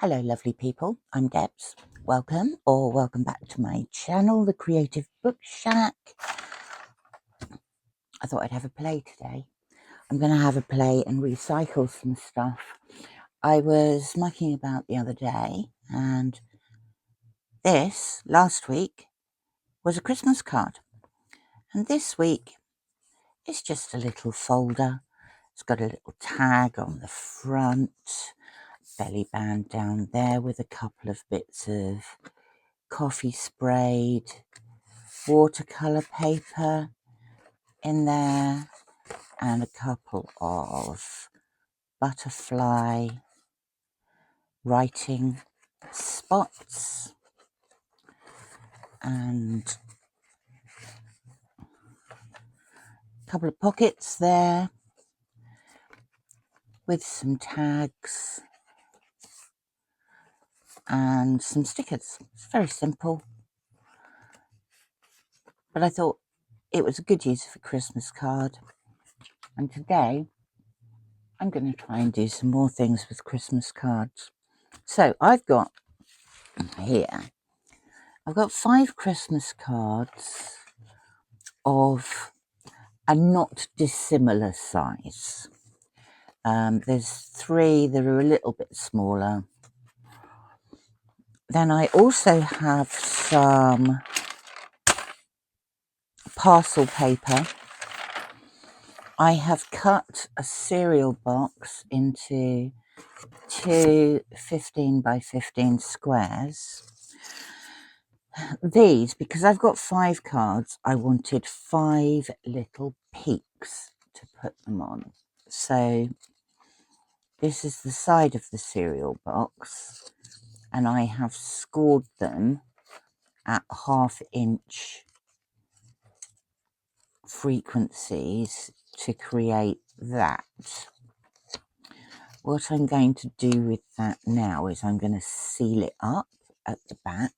Hello lovely people, I'm Debs. Welcome back to my channel, The Creative Book Shack. I thought I'd have a play today. I'm going to have a play and recycle some stuff. I was mucking about the other day and this, last week, was a Christmas card. And this week, it's just a little folder. It's got a little tag on the front, belly band down there with a couple of bits of coffee sprayed watercolor paper in there and a couple of butterfly writing spots and a couple of pockets there with some tags and some stickers. It's very simple, but I thought it was a good use of a Christmas card. And today I'm going to try and do some more things with Christmas cards. So I've got 5 Christmas cards of a not dissimilar size. There's 3 that are a little bit smaller. Then I also have some parcel paper. I have cut a cereal box into 2 15 by 15 squares. These, because I've got 5 cards, I wanted 5 little peaks to put them on. So this is the side of the cereal box, and I have scored them at 1/2 inch frequencies to create that. What I'm going to do with that now is I'm going to seal it up at the back.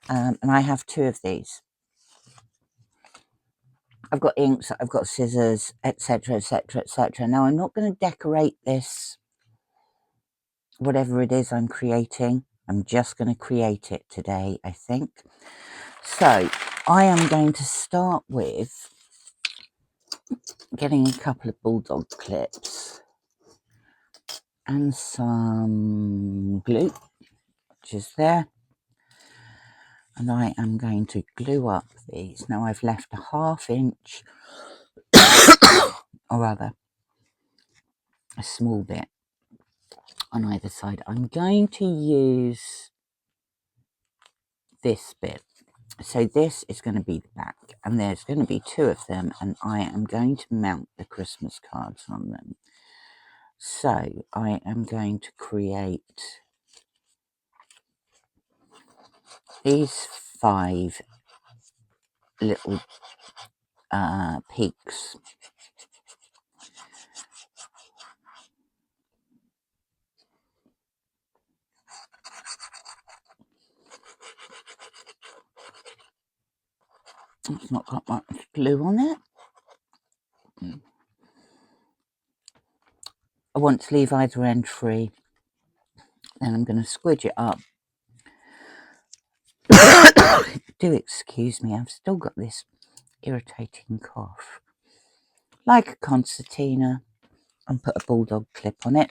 And I have 2 of these. I've got inks, I've got scissors, etc, etc, etc. Now I'm not going to decorate this, whatever it is I'm creating. I'm just going to create it today, I think. So I am going to start with getting a couple of bulldog clips and some glue, which is there. And I am going to glue up these. Now I've left a 1/2 inch, or rather a small bit on either side. I'm going to use this bit. So this is going to be the back, and there's going to be 2 of them, and I am going to mount the Christmas cards on them. So I am going to create these 5 little peaks. It's not got much glue on it. I want to leave either end free. Then I'm going to squidge it up. Do excuse me, I've still got this irritating cough. Like a concertina, and put a bulldog clip on it.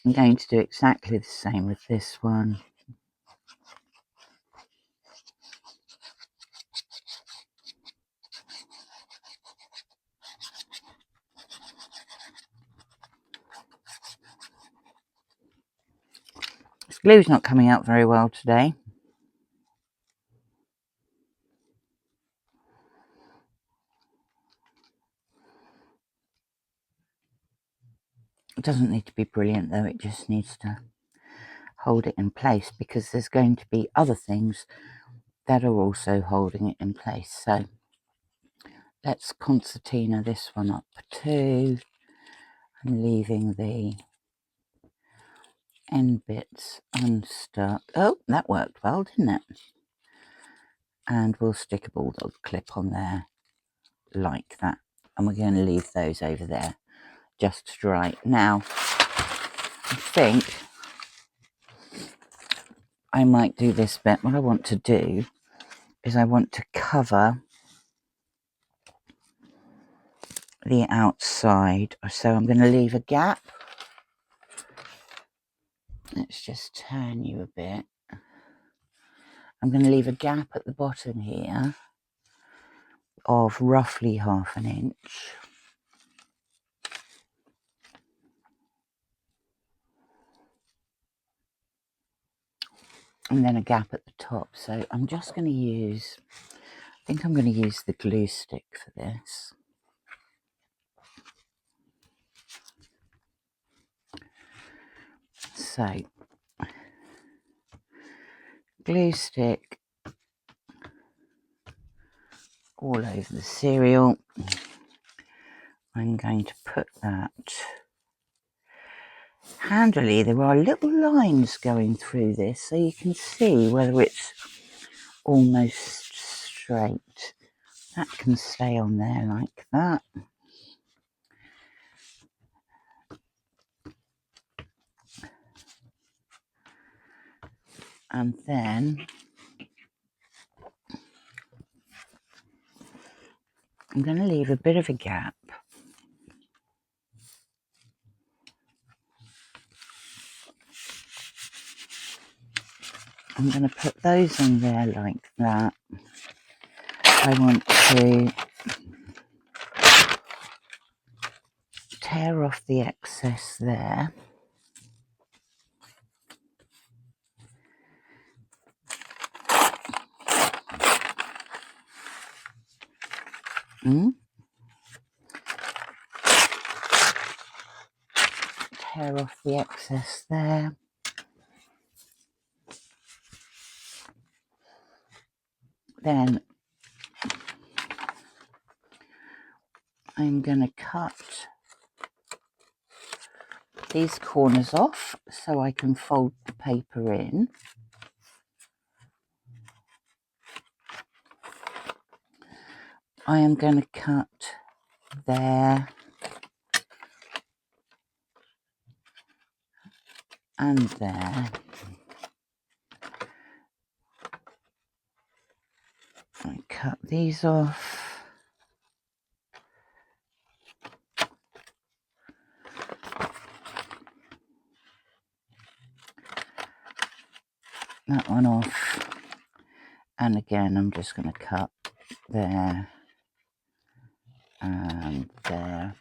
I'm going to do exactly the same with this one. This glue's not coming out very well today. It doesn't need to be brilliant though, it just needs to hold it in place, because there's going to be other things that are also holding it in place. So let's concertina this one up too. I'm leaving the end bits unstuck. Oh, that worked well, didn't it? And we'll stick a bulldog clip on there like that. And we're going to leave those over there just to dry. Now, I'm think I might do this bit. What I want to do is I want to cover the outside. So I'm going to leave a gap. Let's just turn you a bit. I'm going to leave a gap at the bottom here of roughly 1/2 inch. And then a gap at the top. So I'm just going to use, I think I'm going to use the glue stick for this. So, glue stick all over the cereal. I'm going to put that handily. There are little lines going through this, so you can see whether it's almost straight. That can stay on there like that. And then I'm going to leave a bit of a gap. I'm going to put those on there like that. I want to tear off the excess there. Tear off the excess there. Then I'm going to cut these corners off so I can fold the paper in. I am going to cut there and there. I cut these off. That one off. And again, I'm just going to cut there and there.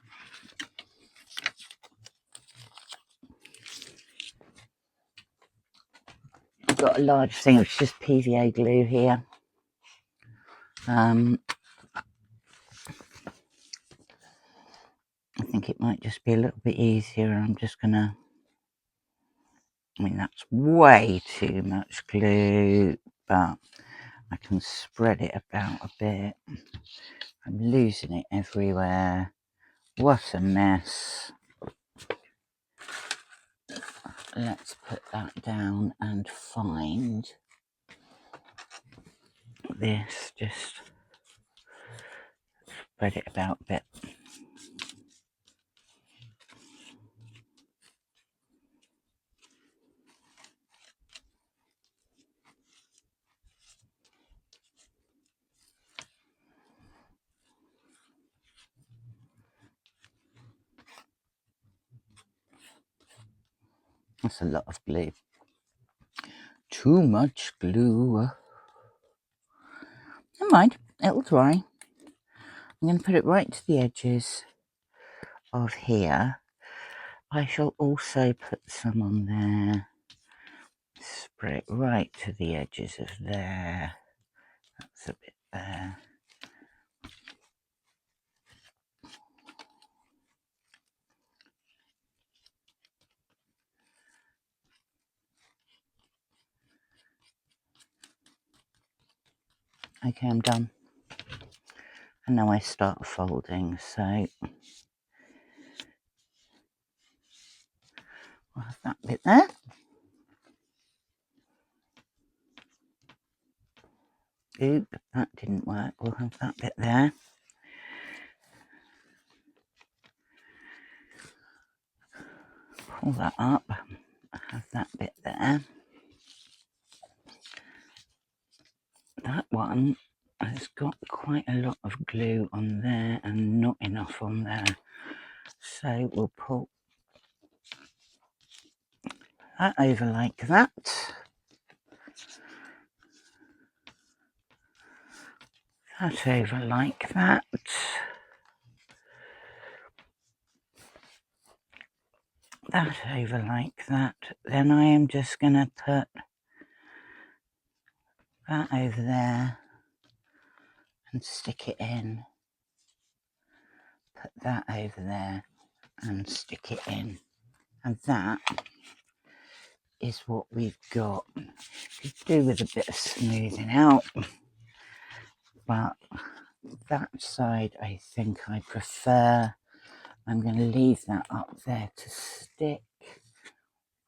I've got a large thing of just PVA glue here. I think it might just be a little bit easier. I'm just going to, I mean, that's way too much glue, but I can spread it about a bit. I'm losing it everywhere. What a mess. Let's put that down and find this. Just spread it about a bit. That's a lot of glue. Too much glue. Never mind, it'll dry. I'm going to put it right to the edges of here. I shall also put some on there. Spread it right to the edges of there. That's a bit there. Okay, I'm done. And now I start folding, so I'll have that bit there. Oop, that didn't work. We'll have that bit there. Pull that up. have that bit there. That one has got quite a lot of glue on there and not enough on there. So we'll pull that over like that. That over like that. That over like that. Then I am just going to put that over there and stick it in. Put that over there and stick it in. And that is what we've got. Could do with a bit of smoothing out, but that side I think I prefer. I'm going to leave that up there to stick.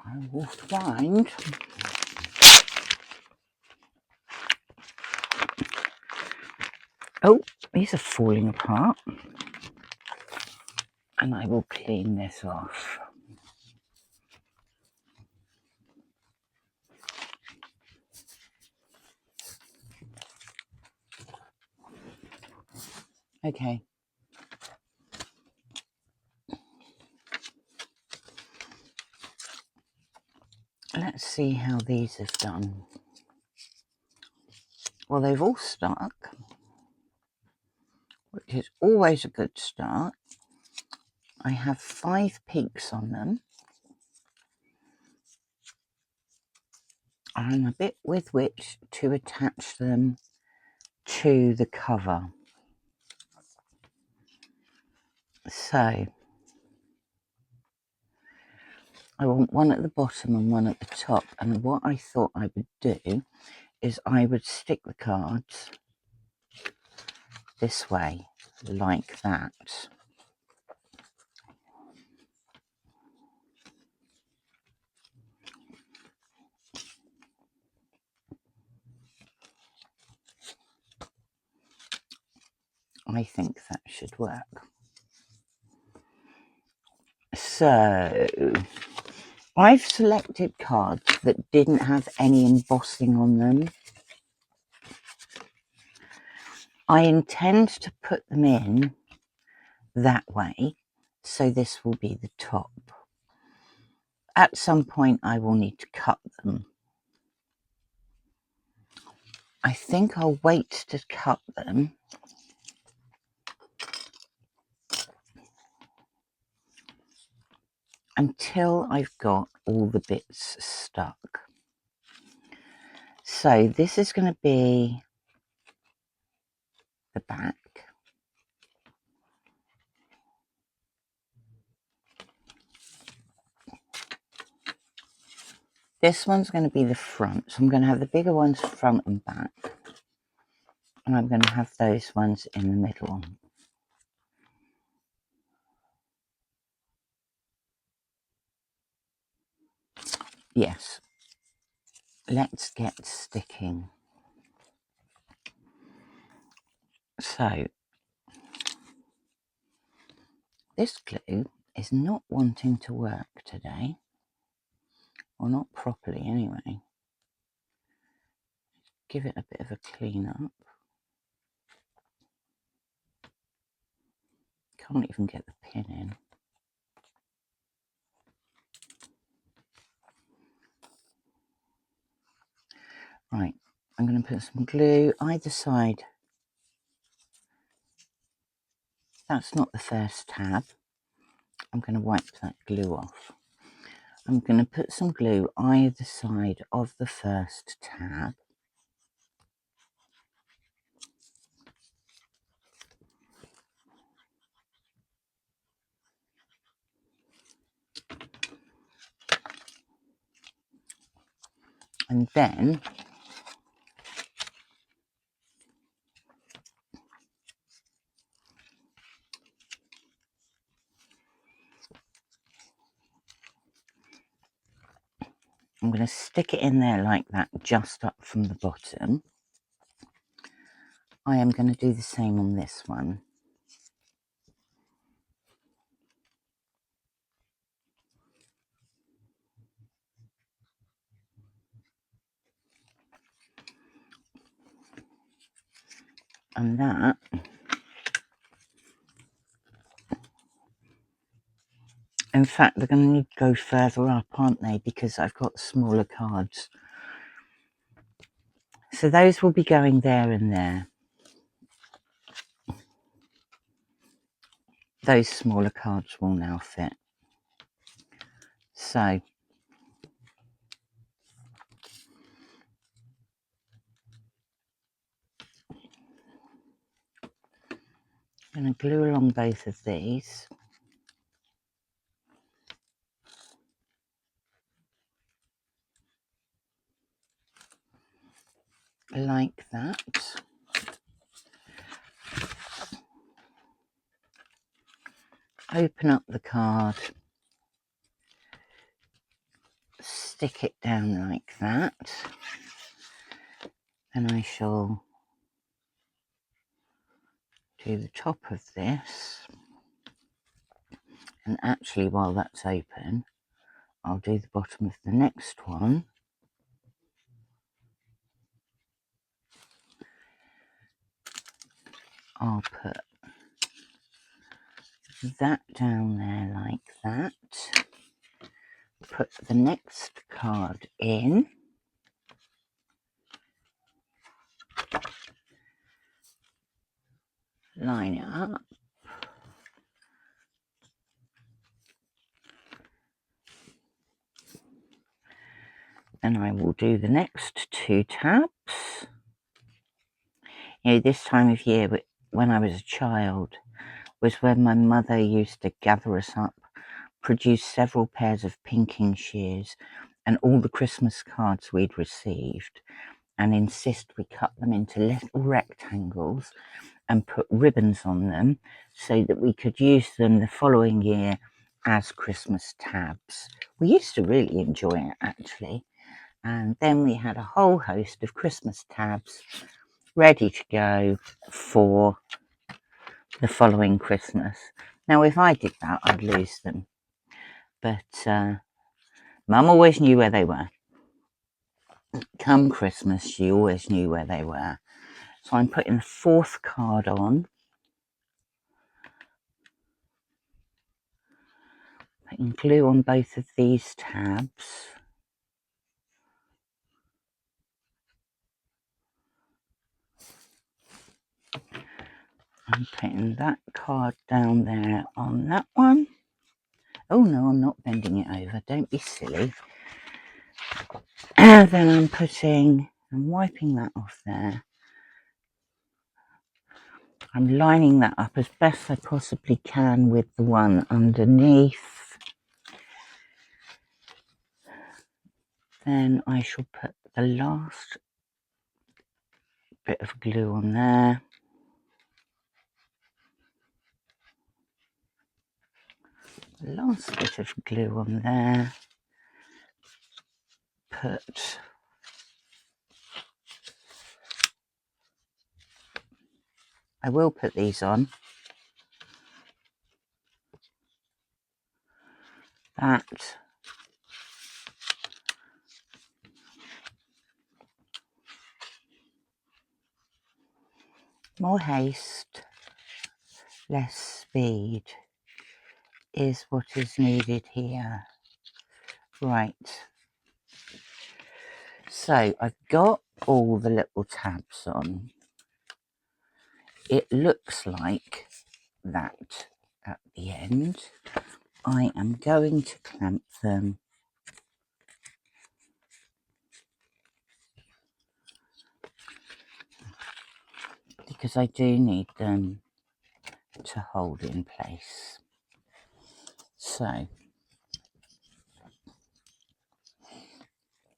I will find oh, these are falling apart, and I will clean this off. Okay. Let's see how these have done. Well, they've all stuck, which is always a good start. I have 5 peaks on them. I'm a bit with which to attach them to the cover. So I want one at the bottom and one at the top, and what I thought I would do is I would stick the cards this way, like that. I think that should work. So I've selected cards that didn't have any embossing on them. I intend to put them in that way, so this will be the top. At some point I will need to cut them. I think I'll wait to cut them until I've got all the bits stuck. So this is going to be the back. This one's going to be the front. So I'm going to have the bigger ones front and back. And I'm going to have those ones in the middle. Yes. Let's get sticking. So this glue is not wanting to work today. Or not properly anyway. Give it a bit of a clean up. Can't even get the pin in. Right, I'm going to put some glue either side. That's not the first tab. I'm going to wipe that glue off. I'm going to put some glue either side of the first tab. And then I'm going to stick it in there like that, just up from the bottom. I am going to do the same on this one. And that in fact they're going to need to go further up, aren't they, because I've got smaller cards. So those will be going there and there. Those smaller cards will now fit. So I'm going to glue along both of these. Like that. Open up the card. Stick it down like that. And I shall do the top of this. And actually, while that's open, I'll do the bottom of the next one. I'll put that down there like that. Put the next card in. Line it up. And I will do the next 2 tabs. You know, this time of year, when I was a child, was when my mother used to gather us up, produce several pairs of pinking shears and all the Christmas cards we'd received, and insist we cut them into little rectangles and put ribbons on them so that we could use them the following year as Christmas tabs. We used to really enjoy it, actually. And then we had a whole host of Christmas tabs ready to go for the following Christmas. Now, if I did that, I'd lose them. But Mum always knew where they were. Come Christmas, she always knew where they were. So I'm putting the 4th card on. Putting glue on both of these tabs. I'm putting that card down there on that one. Oh no, I'm not bending it over. Don't be silly. And then I'm wiping that off there. I'm lining that up as best I possibly can with the one underneath. Then I shall put the last bit of glue on there. Last bit of glue on there. I will put these on. That. More haste, less speed is what is needed here. Right. So I've got all the little tabs on. It looks like that at the end. I am going to clamp them because I do need them to hold in place. So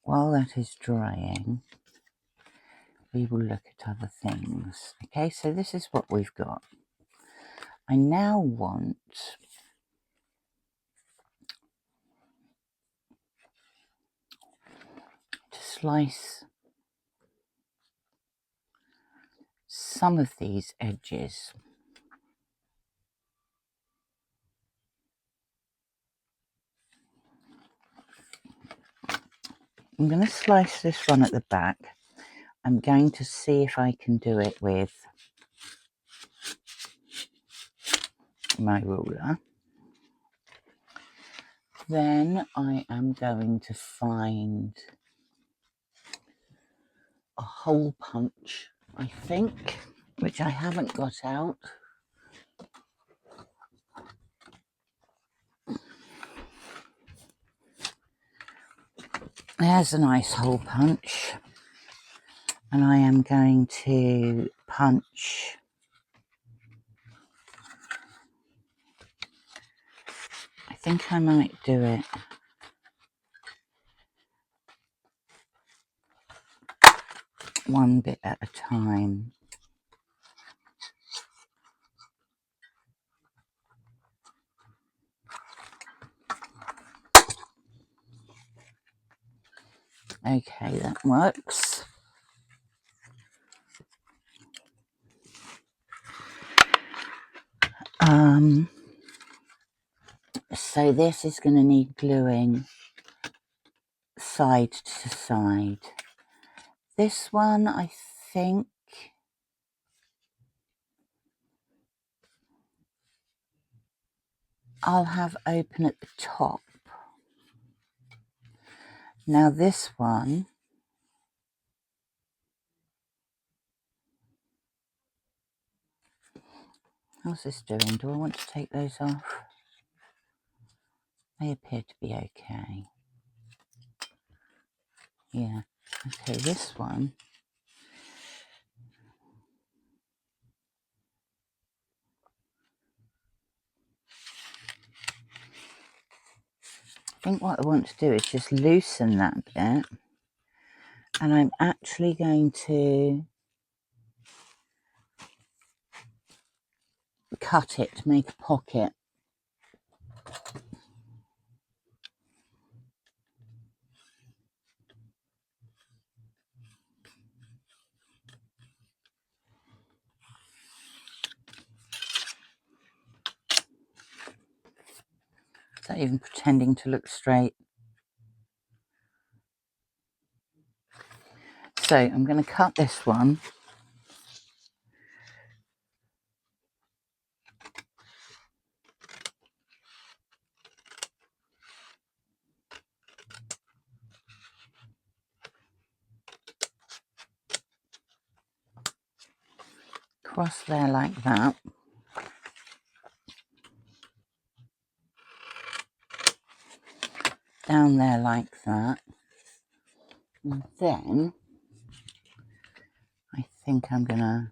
while that is drying, we will look at other things. Okay, so this is what we've got. I now want to slice some of these edges. I'm going to slice this one at the back. I'm going to see if I can do it with my ruler. Then I am going to find a hole punch, I think, which I haven't got out. There's a nice hole punch, and I am going to punch I think I might do it one bit at a time. Okay, that works. So this is going to need gluing side to side. This one, I think, I'll have open at the top. Now this one, how's this doing? Do I want to take those off? They appear to be okay. Yeah, okay, this one. I think what I want to do is just loosen that bit. And I'm actually going to cut it to make a pocket. Is that even pretending to look straight? So I'm going to cut this one. Cross there like that. Down there like that. And then I think I'm going to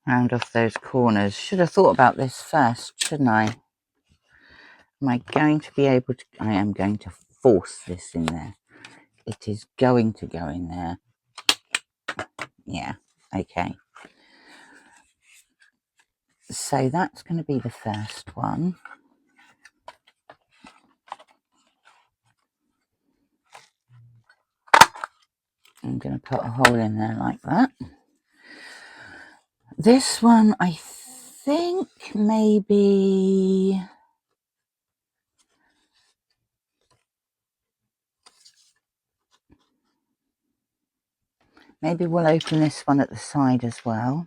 round off those corners. Should have thought about this first, shouldn't I? Am I going to be able to? I am going to force this in there. It is going to go in there. Yeah, okay. So that's going to be the first one. I'm going to put a hole in there like that. This one, I think maybe we'll open this one at the side as well.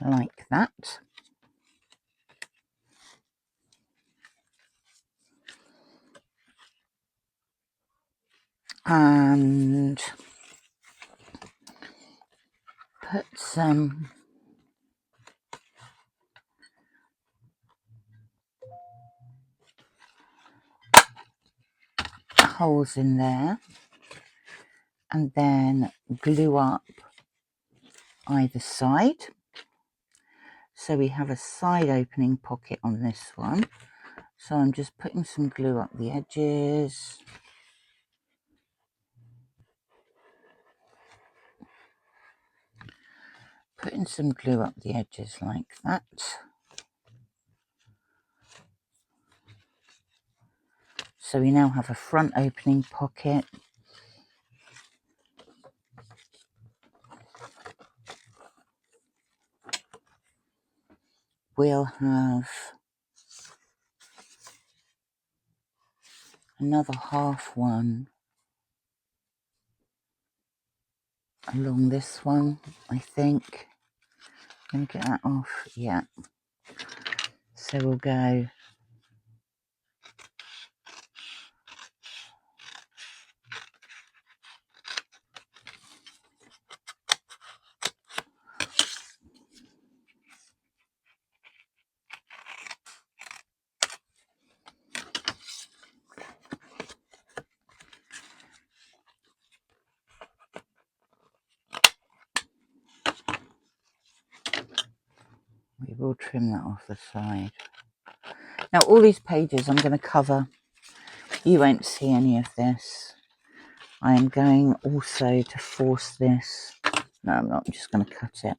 Like that. And put some holes in there, and then glue up either side. So we have a side opening pocket on this one. So I'm just putting some glue up the edges. Putting some glue up the edges like that. So we now have a front opening pocket. We'll have another half one along this one, I think. I'm going to get that off, yeah. So we'll go we will trim that off the side. Now all these pages I'm going to cover. You won't see any of this. I am going also to force this. No, I'm not. I'm just going to cut it.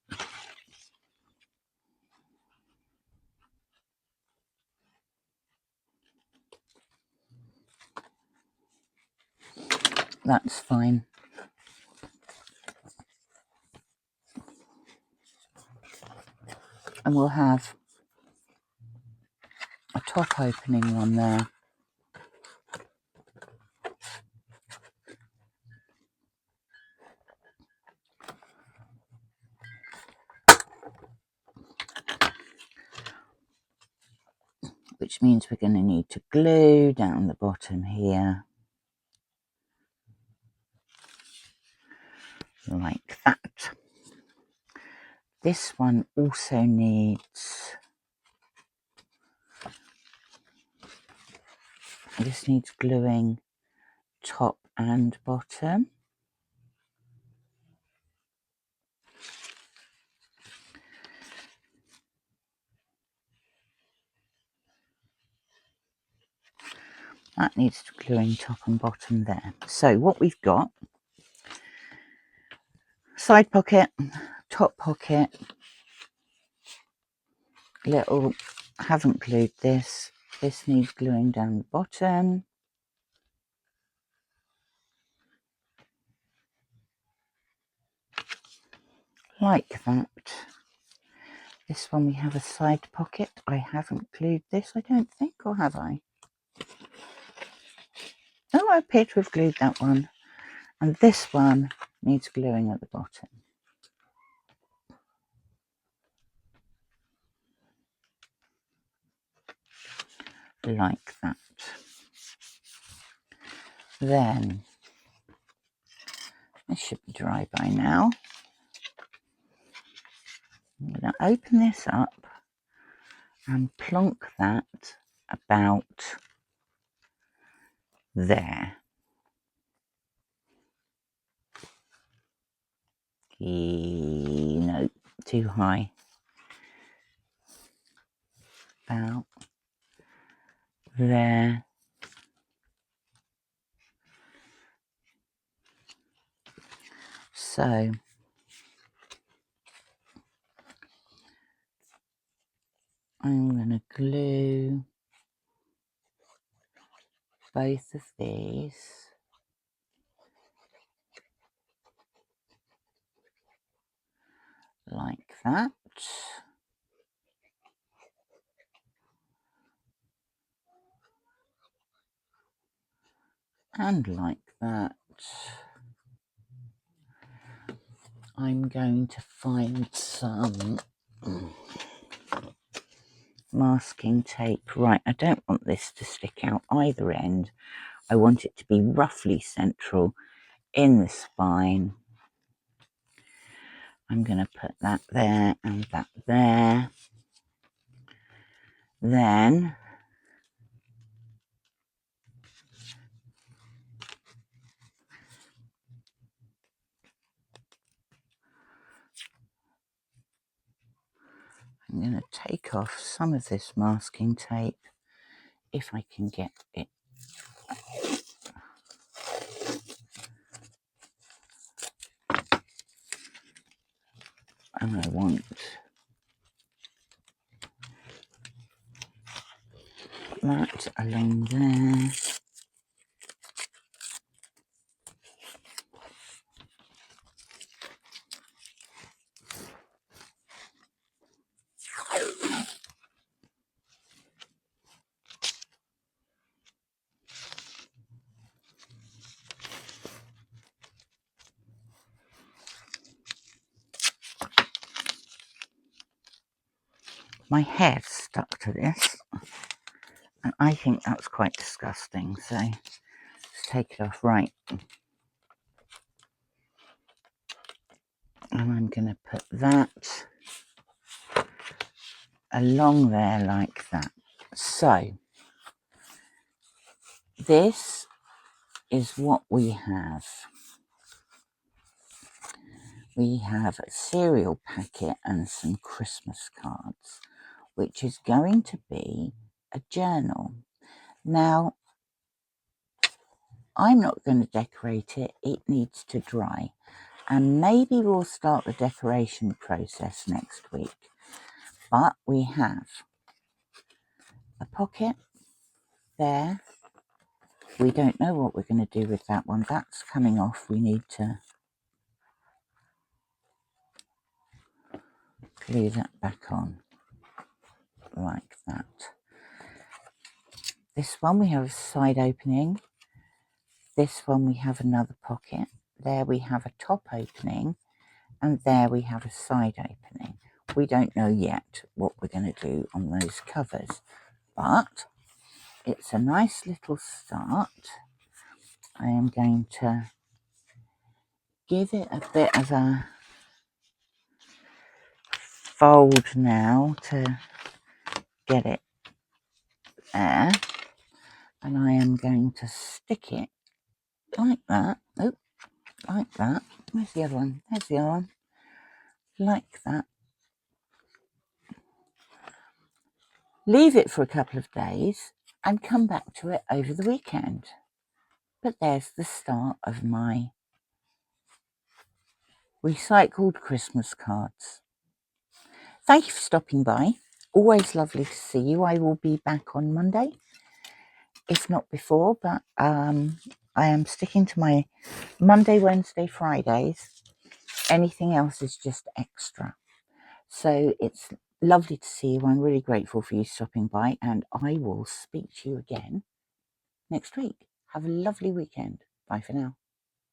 That's fine. And we'll have a top opening one there. Which means we're going to need to glue down the bottom here. Like that. This one also needs, this needs gluing top and bottom. That needs gluing top and bottom there. So what we've got, side pocket, top pocket, little, haven't glued this. This needs gluing down the bottom. Like that. This one we have a side pocket. I haven't glued this, I don't think, or have I? Oh, I appear to have glued that one. And this one needs gluing at the bottom. Like that. Then, this should be dry by now. I'm going to open this up and plonk that about there. No, too high. About there. So, I'm going to glue both of these like that. And like that. I'm going to find some masking tape. Right, I don't want this to stick out either end. I want it to be roughly central in the spine. I'm going to put that there and that there. Then I'm going to take off some of this masking tape if I can get it. And I want that along there. My hair's stuck to this, and I think that's quite disgusting, so let's take it off. Right, and I'm going to put that along there like that. So this is what we have. We have a cereal packet and some Christmas cards, which is going to be a journal. Now, I'm not going to decorate it. It needs to dry. And maybe we'll start the decoration process next week. But we have a pocket there. We don't know what we're going to do with that one. That's coming off. We need to glue that back on like that. This one we have a side opening. This one we have another pocket. There we have a top opening, and there we have a side opening. We don't know yet what we're going to do on those covers, but it's a nice little start. I am going to give it a bit of a fold now to get it there, and I am going to stick it like that. Oh, like that. Where's the other one? There's the other one. Like that. Leave it for a couple of days and come back to it over the weekend. But there's the start of my recycled Christmas cards. Thank you for stopping by. Always lovely to see you. I will be back on Monday, if not before, but I am sticking to my Monday, Wednesday, Fridays. Anything else is just extra. So it's lovely to see you. I'm really grateful for you stopping by, and I will speak to you again next week. Have a lovely weekend. Bye for now.